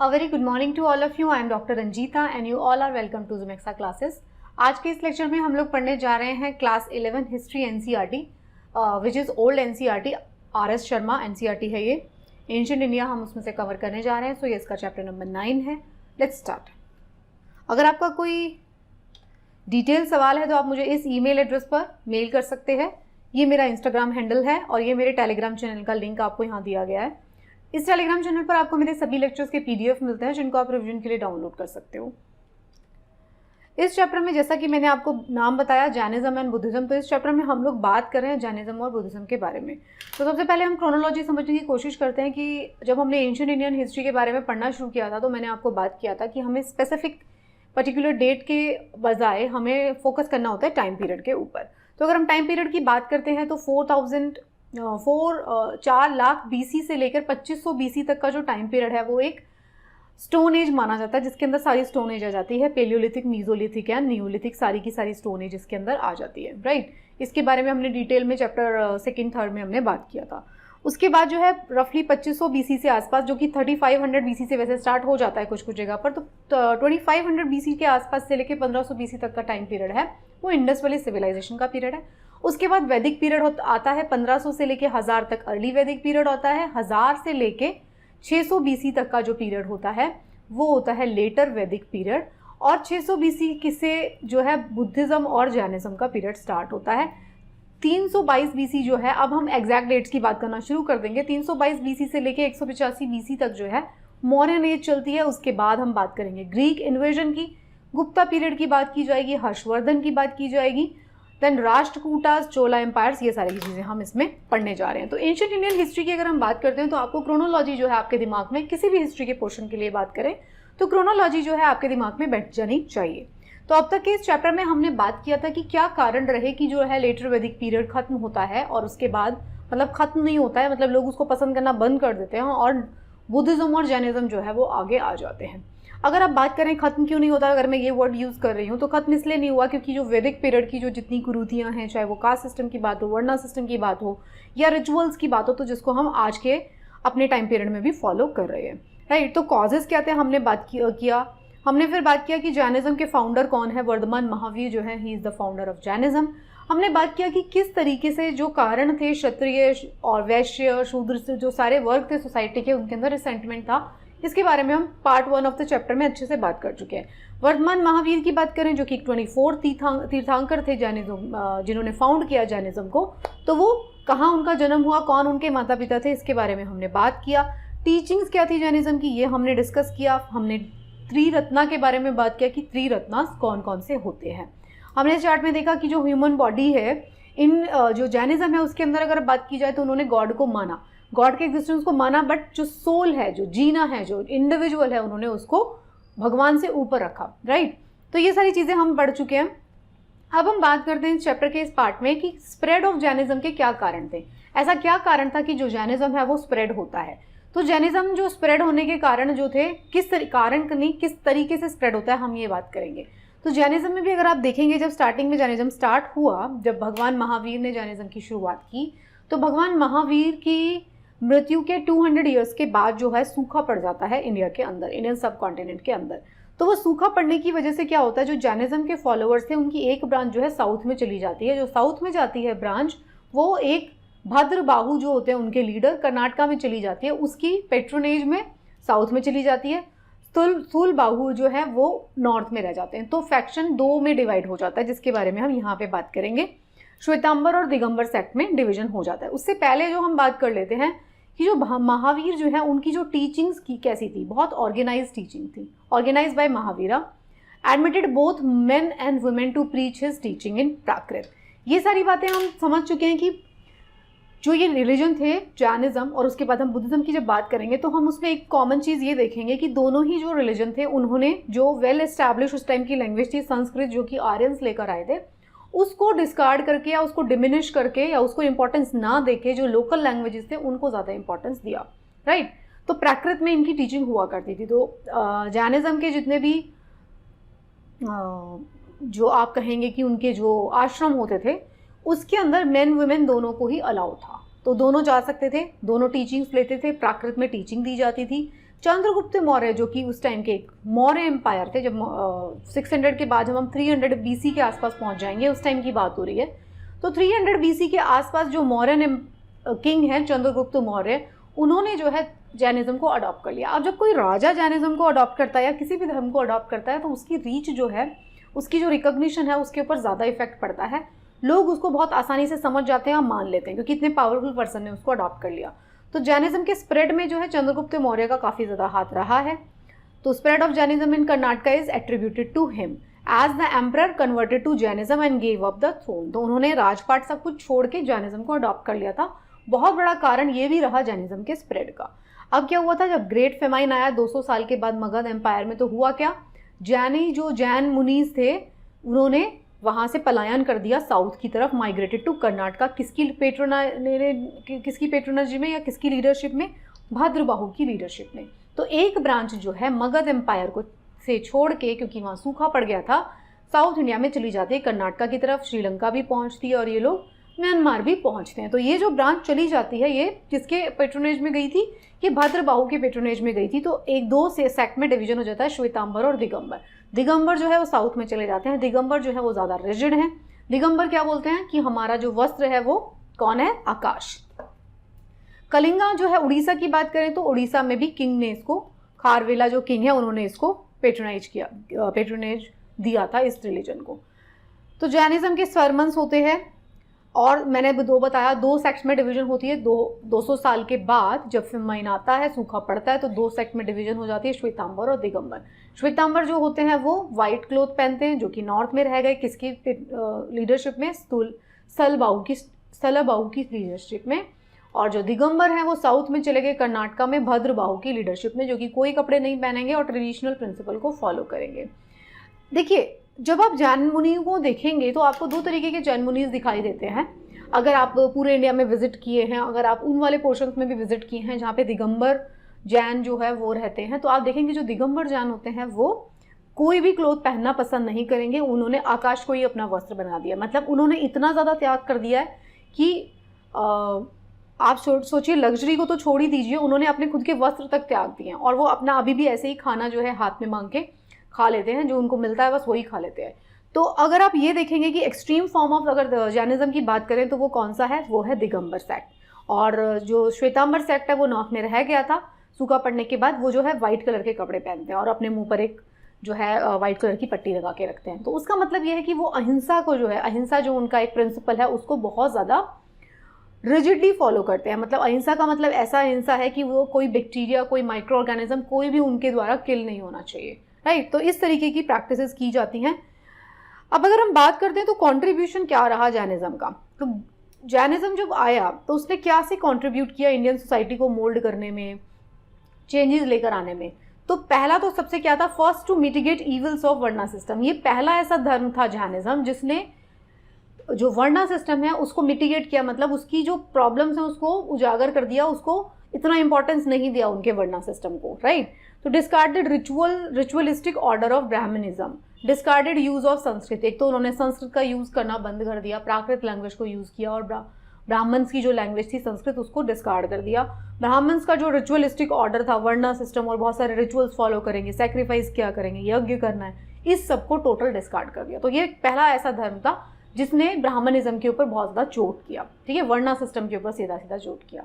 A very good morning to all of you. I am Dr. Ranjita and you all are welcome to Zumexa classes. आज के इस lecture में हम लोग पढ़ने जा रहे हैं class 11 history NCERT which is old NCERT RS. Sharma NCERT है ये. एंशिएंट इंडिया हम उसमें से कवर करने जा रहे हैं. सो ये इसका चैप्टर नंबर 9 है. Let's start. अगर आपका कोई डिटेल सवाल है तो आप मुझे इस ईमेल एड्रेस पर मेल कर सकते हैं. ये मेरा इंस्टाग्राम हैंडल है और ये मेरे टेलीग्राम चैनल का लिंक आपको यहाँ दिया गया है. इस टेलीग्राम चैनल पर आपको मेरे सभी लेक्चर्स के पीडीएफ मिलते हैं जिनको आप रिवीजन के लिए डाउनलोड कर सकते हो. इस चैप्टर में जैसा कि मैंने आपको नाम बताया जैनिज्म एंड बुद्धिज्म, तो इस चैप्टर में हम लोग बात कर रहे हैं जैनिज्म और बुद्धिज्म के बारे में. तो सबसे पहले हम क्रोनोलॉजी समझने की कोशिश करते हैं कि जब हमने एंशिएंट इंडियन हिस्ट्री के बारे में पढ़ना शुरू किया था तो मैंने आपको बात किया था कि हमें स्पेसिफिक पर्टिकुलर डेट के बजाय हमें फोकस करना होता है टाइम पीरियड के ऊपर. तो अगर हम टाइम पीरियड की बात करते हैं तो 4 लाख बीसी से लेकर 2500 बीसी तक का जो टाइम पीरियड है वो एक स्टोन एज माना जाता है, जिसके अंदर सारी स्टोन एज आ जाती है. पेलियोलिथिक, मीजोलिथिक या नियोलिथिक सारी की सारी स्टोन एज इसके अंदर आ जाती है. राइट. इसके बारे में हमने डिटेल में चैप्टर 2nd 3rd में हमने बात किया था. उसके बाद जो है रफली 2500 बीसी से आसपास, जो कि 3500 बीसी से वैसे स्टार्ट हो जाता है कुछ कुछ जगह पर, तो 2500 बीसी के आसपास से लेकर 1500 बीसी तक का टाइम पीरियड है वो इंडस वैली सिविलाइजेशन का पीरियड है. उसके बाद वैदिक पीरियड आता है 1500 से लेके 1000 तक. अर्ली वैदिक पीरियड होता है 1000 से लेके 600 बीसी तक का जो पीरियड होता है वो होता है लेटर वैदिक पीरियड. और 600 बीसी से जो है बुद्धिज्म और जैनिज्म का पीरियड स्टार्ट होता है. 322 बीसी जो है, अब हम एग्जैक्ट डेट्स की बात करना शुरू कर देंगे. 322 बीसी से लेके 185 बीसी तक जो है मौर्यन एज चलती है. उसके बाद हम बात करेंगे ग्रीक इन्वेजन की, गुप्ता पीरियड की बात की जाएगी, हर्षवर्धन की बात की जाएगी, देन राष्ट्रकूटास, चोला एम्पायर्स, ये सारी चीज़ें हम इसमें पढ़ने जा रहे हैं. तो एंशिएंट इंडियन हिस्ट्री की अगर हम बात करते हैं तो आपको क्रोनोलॉजी जो है आपके दिमाग में, किसी भी हिस्ट्री के पोर्शन के लिए बात करें तो क्रोनोलॉजी जो है आपके दिमाग में बैठ जानी चाहिए. तो अब तक के इस चैप्टर में हमने बात किया था कि क्या कारण रहे कि जो है लेटर वैदिक पीरियड खत्म होता है और उसके बाद मतलब खत्म नहीं होता है, मतलब लोग उसको पसंद करना बंद कर देते हैं और बुद्धिज्म और जैनिज्म जो है वो आगे आ जाते हैं. अगर आप बात करें खत्म क्यों नहीं होता, अगर मैं ये वर्ड यूज़ कर रही हूँ तो खत्म इसलिए नहीं हुआ क्योंकि जो वैदिक पीरियड की जो जितनी कुरीतियाँ हैं, चाहे वो कास्ट सिस्टम की बात हो, वर्णा सिस्टम की बात हो या रिचुअल्स की बात हो, तो जिसको हम आज के अपने टाइम पीरियड में भी फॉलो कर रहे हैं. राइट. तो कॉजेज़ क्या थे हमने बात किया. हमने फिर बात किया कि जैनिज्म के फाउंडर कौन है. वर्धमान महावीर जो है he is the founder of Jainism. हमने बात किया कि किस तरीके से जो कारण थे क्षत्रिय और वैश्य शूद्र से जो सारे वर्ग थे सोसाइटी के, उनके अंदर रिसेंटमेंट था, इसके बारे में हम पार्ट 1 ऑफ द चैप्टर में अच्छे से बात कर चुके हैं. वर्धमान महावीर की बात करें जो कि 24 तीर्थंकर थे जैनिज्म, जिन्होंने फाउंड किया जैनिज्म को, तो वो कहाँ उनका जन्म हुआ, कौन उनके माता पिता थे, इसके बारे में हमने बात किया. टीचिंग्स क्या थी जैनिज्म की, ये हमने डिस्कस किया. हमने त्रिरत्ना के बारे में बात किया कि त्रिरत्नास कौन कौन से होते हैं. हमने इस चार्ट में देखा कि जो ह्यूमन बॉडी है, इन जो जैनिज्म है उसके अंदर अगर बात की जाए तो उन्होंने गॉड को माना, गॉड के एग्जिस्टेंस को माना, बट जो सोल है, जो जीना है, जो इंडिविजुअल है, उन्होंने उसको भगवान से ऊपर रखा. राइट. तो ये सारी चीज़ें हम पढ़ चुके हैं. अब हम बात करते हैं इस चैप्टर के इस पार्ट में कि स्प्रेड ऑफ जैनिज्म के क्या कारण थे. ऐसा क्या कारण था कि जो जैनिज्म है वो स्प्रेड होता है. तो जैनिज्म जो स्प्रेड होने के कारण जो थे, किस तरीके से स्प्रेड होता है, हम ये बात करेंगे. तो जैनिज्म में भी अगर आप देखेंगे, जब स्टार्टिंग में जैनिज्म स्टार्ट हुआ, जब भगवान महावीर ने जैनिज्म की शुरुआत की, तो भगवान महावीर की मृत्यु के 200 ईयर्स के बाद जो है सूखा पड़ जाता है इंडिया के अंदर, इंडियन सब कॉन्टिनेंट के अंदर. तो वो सूखा पड़ने की वजह से क्या होता है, जो जैनिज्म के फॉलोअर्स थे उनकी एक ब्रांच जो है साउथ में चली जाती है. जो साउथ में जाती है ब्रांच, वो एक भद्रबाहु जो होते हैं उनके लीडर कर्नाटका में चली जाती है, उसकी पेट्रोनेज में साउथ में चली जाती है. स्थूलबाहु जो है वो नॉर्थ में रह जाते हैं. तो फैक्शन 2 में डिवाइड हो जाता है, जिसके बारे में हम यहाँ पे बात करेंगे. श्वेतांबर और दिगंबर सेक्ट में डिवीजन हो जाता है. उससे पहले जो हम बात कर लेते हैं कि जो महावीर जो है उनकी जो टीचिंग्स की कैसी थी, बहुत ऑर्गेनाइज टीचिंग थी, organise by Mahavira, admitted both men and women to preach his teaching in Prakrit. ये सारी बातें हम समझ चुके हैं कि जो ये रिलीजन थे जैनिज्म, और उसके बाद हम बुद्धिज्म की जब बात करेंगे तो हम उसमें एक कॉमन चीज़ ये देखेंगे कि दोनों ही जो रिलीजन थे उन्होंने जो वेल एस्टैब्लिश उस टाइम की लैंग्वेज थी संस्कृत, जो कि आर्यंस लेकर आए थे, उसको डिस्कार्ड करके या उसको डिमिनिश करके या उसको इंपॉर्टेंस ना देके जो लोकल लैंग्वेजेस थे उनको ज़्यादा इंपॉर्टेंस दिया. राइट. तो प्राकृत में इनकी टीचिंग हुआ करती थी. तो जैनिज्म के जितने भी जो आप कहेंगे कि उनके जो आश्रम होते थे उसके अंदर मेन वुमेन दोनों को ही अलाउ था. तो दोनों जा सकते थे, दोनों टीचिंग्स लेते थे. प्राकृत में टीचिंग दी जाती थी, चंद्रगुप्त मौर्य जो कि उस टाइम के एक मौर्य एम्पायर थे, जब 600 के बाद जब हम 300 BC के आसपास पहुंच जाएंगे, उस टाइम की बात हो रही है, तो 300 BC के आसपास जो मौर्य किंग है चंद्रगुप्त मौर्य, उन्होंने जो है जैनिज्म को अडॉप्ट कर लिया। अब जब कोई राजा जैनिज्म को अडॉप्ट करता है या किसी भी धर्म को अडॉप्ट करता है तो उसकी रीच जो है, उसकी जो रिकॉग्निशन है उसके ऊपर ज़्यादा इफेक्ट पड़ता है। लोग उसको बहुत आसानी से समझ जाते हैं और मान लेते हैं क्योंकि इतने पावरफुल पर्सन ने उसको अडॉप्ट कर लिया। तो जैनिज्म के स्प्रेड में जो है चंद्रगुप्त मौर्य का काफ़ी ज़्यादा हाथ रहा है। तो spread of Jainism in Karnataka is attributed to him as the emperor converted to Jainism and gave up the throne. तो उन्होंने राजपाट सब कुछ छोड़ के जैनिज्म को अडॉप्ट कर लिया था। बहुत बड़ा कारण ये भी रहा जैनिज्म के स्प्रेड का। अब क्या हुआ था, जब ग्रेट फेमाइन आया 200 साल के बाद मगध एम्पायर में, तो हुआ क्या, जैन मुनीस थे उन्होंने वहाँ से पलायन कर दिया साउथ की तरफ, माइग्रेटेड टू कर्नाटका। किसकी पेट्रोनजी में या किसकी लीडरशिप में, भद्रबाहु की लीडरशिप में। तो एक ब्रांच जो है मगध एम्पायर को से छोड़ के, क्योंकि वहाँ सूखा पड़ गया था, साउथ इंडिया में चली जाती है कर्नाटका की तरफ, श्रीलंका भी पहुँचती है और ये लोग म्यांमार भी पहुँचते हैं। तो ये जो ब्रांच चली जाती है ये किसके पेट्रोनेज में गई थी, ये भद्रबाहु के पेट्रोनेज में गई थी। तो एक दो से सेक्ट में डिवीजन हो जाता है, श्वेतांबर और दिगंबर। दिगंबर जो है वो साउथ में चले जाते हैं। दिगंबर जो है वो ज़्यादा रिजिड हैं। दिगंबर क्या बोलते हैं कि हमारा जो वस्त्र है वो कौन है, आकाश। कलिंगा जो है उड़ीसा की बात करें तो उड़ीसा में भी किंग ने इसको, खारवेला जो किंग है उन्होंने इसको पेट्रोनेज दिया था इस रिलीजन को। तो जैनिज्म के स्वरमंस होते हैं और मैंने अभी दो बताया, दो सेक्ट में डिवीजन होती है। 200 साल के बाद जब फेमाइन आता है, सूखा पड़ता है, तो दो सेक्ट में डिवीजन हो जाती है, श्वेतांबर और दिगंबर। श्वेतांबर जो होते हैं वो वाइट क्लोथ पहनते हैं, जो कि नॉर्थ में रह गए, किसकी लीडरशिप में, स्थलबाहु की लीडरशिप में। और जो दिगंबर हैं वो साउथ में चले गए, कर्नाटका में, भद्रबाहु की लीडरशिप में, जो कि कोई कपड़े नहीं पहनेंगे और ट्रेडिशनल प्रिंसिपल को फॉलो करेंगे। देखिए, जब आप जैन मुनि को देखेंगे तो आपको दो तरीके के जैन मुनीज दिखाई देते हैं। अगर आप पूरे इंडिया में विजिट किए हैं, अगर आप उन वाले पोर्शंस में भी विजिट किए हैं जहाँ पे दिगंबर जैन जो है वो रहते हैं, तो आप देखेंगे जो दिगंबर जैन होते हैं वो कोई भी क्लोथ पहनना पसंद नहीं करेंगे। उन्होंने आकाश को ही अपना वस्त्र बना दिया। मतलब उन्होंने इतना ज़्यादा त्याग कर दिया है कि आप सोचिए, लग्जरी को तो छोड़ ही दीजिए, उन्होंने अपने खुद के वस्त्र तक त्याग दिए हैं। और वो अपना अभी भी ऐसे ही खाना जो है हाथ में मांग के खा लेते हैं, जो उनको मिलता है बस वही खा लेते हैं। तो अगर आप ये देखेंगे कि एक्सट्रीम फॉर्म ऑफ अगर जैनिज्म की बात करें तो वो कौन सा है, वो है दिगंबर सेक्ट। और जो श्वेतांबर सेक्ट है वो नॉर्थ में रह गया था सूखा पड़ने के बाद। वो जो है वाइट कलर के कपड़े पहनते हैं और अपने मुंह पर एक जो है वाइट कलर की पट्टी लगा के रखते हैं। तो उसका मतलब ये है कि वो अहिंसा को जो है, अहिंसा जो उनका एक प्रिंसिपल है, उसको बहुत ज़्यादा रिजिडली फॉलो करते हैं। मतलब अहिंसा का मतलब ऐसा अहिंसा है कि वो कोई बैक्टीरिया, कोई माइक्रो ऑर्गेनिज्म, कोई भी उनके द्वारा किल नहीं होना चाहिए, राइट। तो इस तरीके की प्रैक्टिसेस की जाती हैं। अब अगर हम बात करते हैं तो कंट्रीब्यूशन क्या रहा जैनिज्म का, तो जैनिज्म जब आया तो उसने क्या से कंट्रीब्यूट किया इंडियन सोसाइटी को मोल्ड करने में, चेंजेस लेकर आने में। तो पहला तो सबसे क्या था, first to mitigate evils of varna system. ये पहला ऐसा धर्म था जैनिज्म जिसने जो वर्ना सिस्टम है उसको मिटिगेट किया, मतलब उसकी जो प्रॉब्लम्स हैं उसको उजागर कर दिया, उसको इतना इंपॉर्टेंस नहीं दिया उनके वर्ना सिस्टम को, राइट। तो discarded ritualistic order of Brahmanism, discarded use of Sanskrit. एक तो उन्होंने संस्कृत का यूज करना बंद कर दिया, प्राकृत लैंग्वेज को यूज किया, और ब्राह्मण्स की जो लैंग्वेज थी संस्कृत उसको डिस्कार्ड कर दिया। ब्राह्मण्स का जो रिचुअलिस्टिक ऑर्डर था, वर्ना सिस्टम और बहुत सारे रिचुअल्स फॉलो करेंगे, सेक्रीफाइस क्या करेंगे, यज्ञ करना है, इस सबको टोटल डिस्कार्ड कर दिया। तो ये पहला ऐसा धर्म था जिसने ब्राह्मणिज्म के ऊपर बहुत ज़्यादा चोट किया, ठीक है, वर्ना सिस्टम के ऊपर सीधा सीधा चोट किया।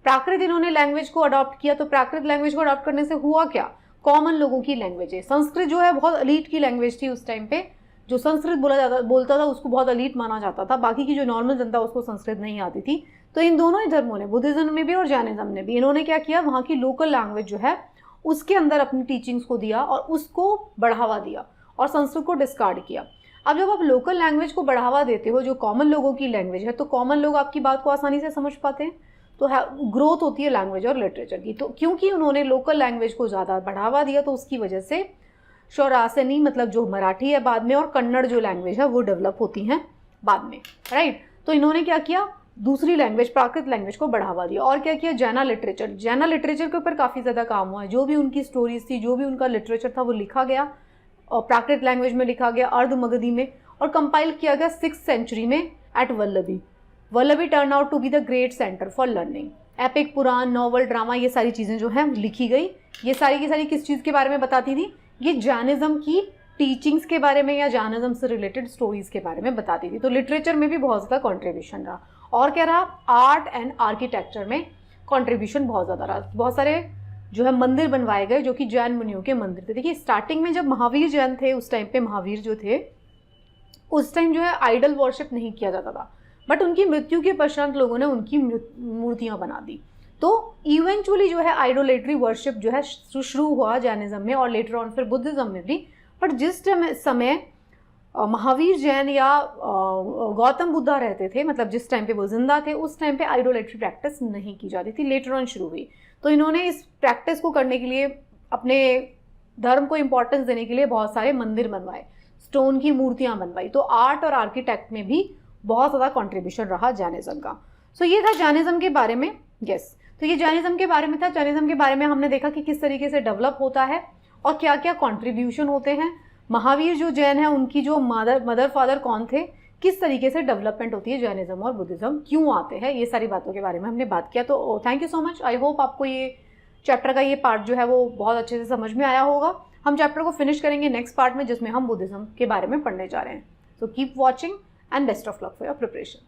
प्राकृत इन्होंने लैंग्वेज को अडॉप्ट किया। तो प्राकृत लैंग्वेज को अडॉप्ट करने से हुआ क्या, कॉमन लोगों की लैंग्वेज है। संस्कृत जो है बहुत अलीट की लैंग्वेज थी उस टाइम पे, जो संस्कृत बोलता था उसको बहुत अलीट माना जाता था, बाकी की जो नॉर्मल जनता उसको संस्कृत नहीं आती थी। तो इन दोनों ही धर्मों ने, बुद्धिज्म में भी और जैनिज्म ने भी, इन्होंने क्या किया, वहाँ की लोकल लैंग्वेज जो है उसके अंदर अपनी टीचिंग्स को दिया और उसको बढ़ावा दिया और संस्कृत को डिस्कार्ड किया। अब जब आप लोकल लैंग्वेज को बढ़ावा देते हो, जो कॉमन लोगों की लैंग्वेज है, तो कॉमन लोग आपकी बात को आसानी से समझ पाते हैं, तो ग्रोथ होती है लैंग्वेज और लिटरेचर की। तो क्योंकि उन्होंने लोकल लैंग्वेज को ज़्यादा बढ़ावा दिया तो उसकी वजह से शौरासनी, मतलब जो मराठी है बाद में, और कन्नड़ जो लैंग्वेज है वो डेवलप होती हैं बाद में, राइट। तो इन्होंने क्या किया, दूसरी लैंग्वेज, प्राकृत लैंग्वेज को बढ़ावा दिया। और क्या किया, जैना लिटरेचर के ऊपर काफ़ी ज़्यादा काम हुआ है। जो भी उनकी स्टोरीज थी, जो भी उनका लिटरेचर था वो लिखा गया और प्राकृत लैंग्वेज में लिखा गया, अर्ध मगधी में, और कंपाइल किया गया 6th सेंचुरी में at Valabhi. Valabhi turn out to be the great centre for learning epic, Purana, novel, drama, ये सारी चीज़ें जो हैं लिखी गई। ये सारी की सारी किस चीज़ के बारे में बताती थी? ये जैनिज्म की टीचिंग्स के बारे में या जैनिज्म से रिलेटेड स्टोरीज के बारे में बताती थी। तो लिटरेचर में भी बहुत ज़्यादा कॉन्ट्रीब्यूशन रहा। और क्या रहा? आर्ट एंड आर्किटेक्चर में कॉन्ट्रीब्यूशन बहुत ज़्यादा रहा। बहुत सारे जो है मंदिर बनवाए गए जो कि जैन मुनियों के मंदिर थे। देखिए स्टार्टिंग में जब महावीर जैन थे उस टाइम पे महावीर जो थे उस टाइम जो है आइडल वर्शिप नहीं किया जाता था, बट उनकी मृत्यु के पश्चात लोगों ने उनकी मूर्तियां बना दी। तो इवेंचुअली जो है आइडोलेटरी वर्शिप जो है शुरू हुआ जैनिज्म में और लेटर ऑन फिर बुद्धिज्म में भी। बट जिस समय महावीर जैन या गौतम बुद्धा रहते थे, मतलब जिस टाइम पे वो जिंदा थे, उस टाइम पे आइडोलेटरी प्रैक्टिस नहीं की जाती थी, लेटर ऑन शुरू हुई। तो इन्होंने इस प्रैक्टिस को करने के लिए, अपने धर्म को इंपॉर्टेंस देने के लिए बहुत सारे मंदिर बनवाए, स्टोन की मूर्तियां बनवाई। तो आर्ट और आर्किटेक्ट में भी बहुत ज़्यादा कॉन्ट्रीब्यूशन रहा जैनिज्म का। सो ये था जैनिज्म के बारे में। यस, तो ये जैनिज्म के बारे में था। जैनिज्म के बारे में हमने देखा कि किस तरीके से डेवलप होता है और क्या क्या कॉन्ट्रीब्यूशन होते हैं। महावीर जो जैन है उनकी जो मदर फादर कौन थे, किस तरीके से डेवलपमेंट होती है जैनिज्म और बुद्धिज्म, क्यों आते हैं, ये सारी बातों के बारे में हमने बात किया। तो thank you so much. I hope आपको ये चैप्टर का ये पार्ट जो है वो बहुत अच्छे से समझ में आया होगा। हम चैप्टर को फिनिश करेंगे नेक्स्ट पार्ट में जिसमें हम बुद्धिज्म के बारे में पढ़ने जा रहे हैं। So keep watching and best of luck for your preparation.